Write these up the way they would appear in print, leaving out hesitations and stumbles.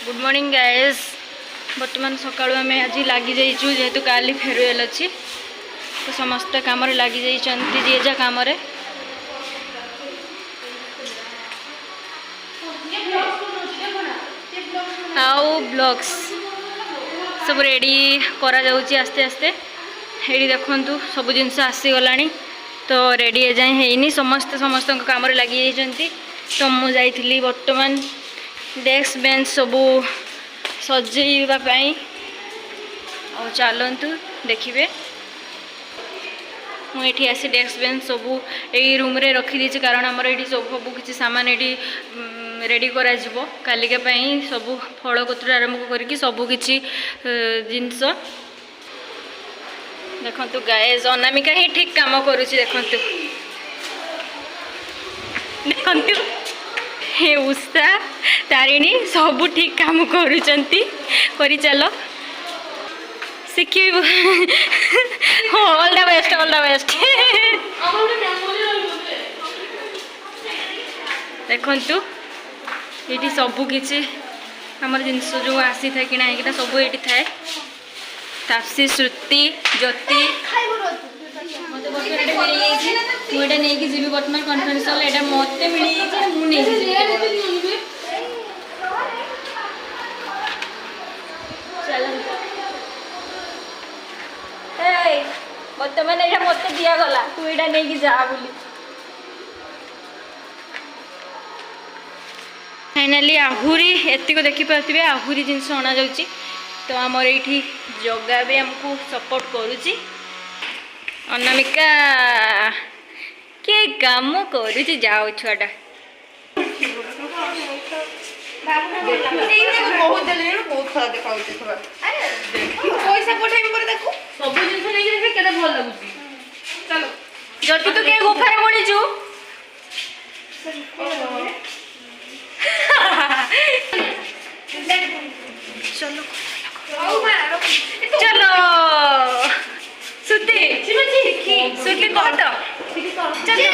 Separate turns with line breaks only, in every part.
Good morning guys. बर्तमान सकाळु आमे आज लगी जाइछु जेहेतु काली फेरवेल अछि तो समस्त काम रे लगी जाइछंती जे जा काम रे। आउ ब्लॉग्स सब रेडी करा जाउची आस्ते आस्ते। हेडी देखंतु सब जिनस आसी गलानी तो रेडी ए जाय हेनी समस्त काम रे लगी जाइछंती। तो मु जाइथिली वर्तमान डेस्क बेंच सबू सजेଇବା ପାଇଁ और चलतु देखिए मुझे आसी डेस्क बेंच सबू यही रूम रे रखी देछि कारण हमर एठी सब किछि सामान एठी रेडी करा जिवो कालिके पई सबू फल कतुर आरंभ करके सबू किछि जिंस देखंतु गाइस अनामिका ही ठीक काम करूछि। देखंतु देखंतु हे उषा तारिणी सब ठीक काम करुचंती करी चलो सिखिब। All the best all the best. देखंतु ये सबू किछि हमर जिनस जो आसी था कि ना सब ये थाए तापसी श्रुति ज्योति मत मुझे नहीं जीवी बर्तमान कॉन्फ्रेंस हॉल एटा मते मिली मुझे बर्तमान ये मत दिया गला तू यहाँ नहीं जा बोली। फाइनाली आहुरी एतिक देखिपे आहुरी जिनस अणा जाउची तो आमर ये जगह भी आमको सपोर्ट करुची। अनामिका के काम करुची जाओ छुआटा जति तो के गुफारे पड़ीचु चलो चलो सुती सुती कह तो चलो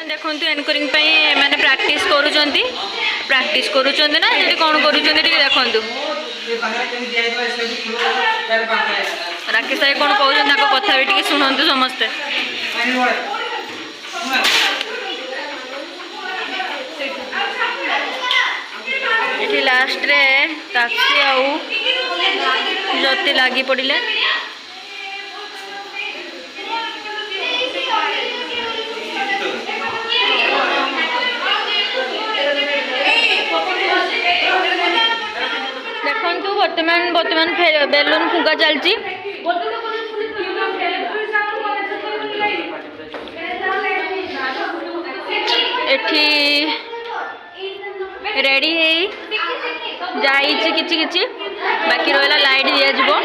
देखते एंकरिंग मैंने प्रैक्टिस करुँच ना ये कौन कर देखु राकेश भाई कौन कहते कथा भी शुणु समस्ते। ये लास्ट रे तापसी आउ ज्योति लगी पड़े देखु बर्तमान बेलून फुगा चलती एठी रेडी जाइए किछि बाकी रहा लाइट दिया जिवो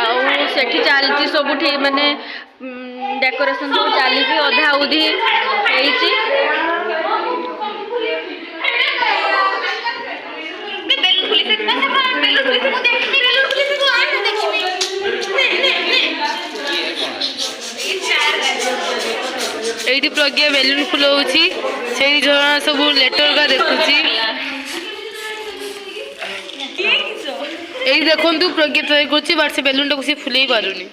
आउ सेठी चलती सब माने डेकोरेशन सब चलती अधा उधी होइछि।
ये प्रज्ञा बेलून फुलाऊँ से झरना सब लेटर का देखुची यही देखु प्रज्ञा ट्राई कर बट से बेलून टाक सी फुले पारुनी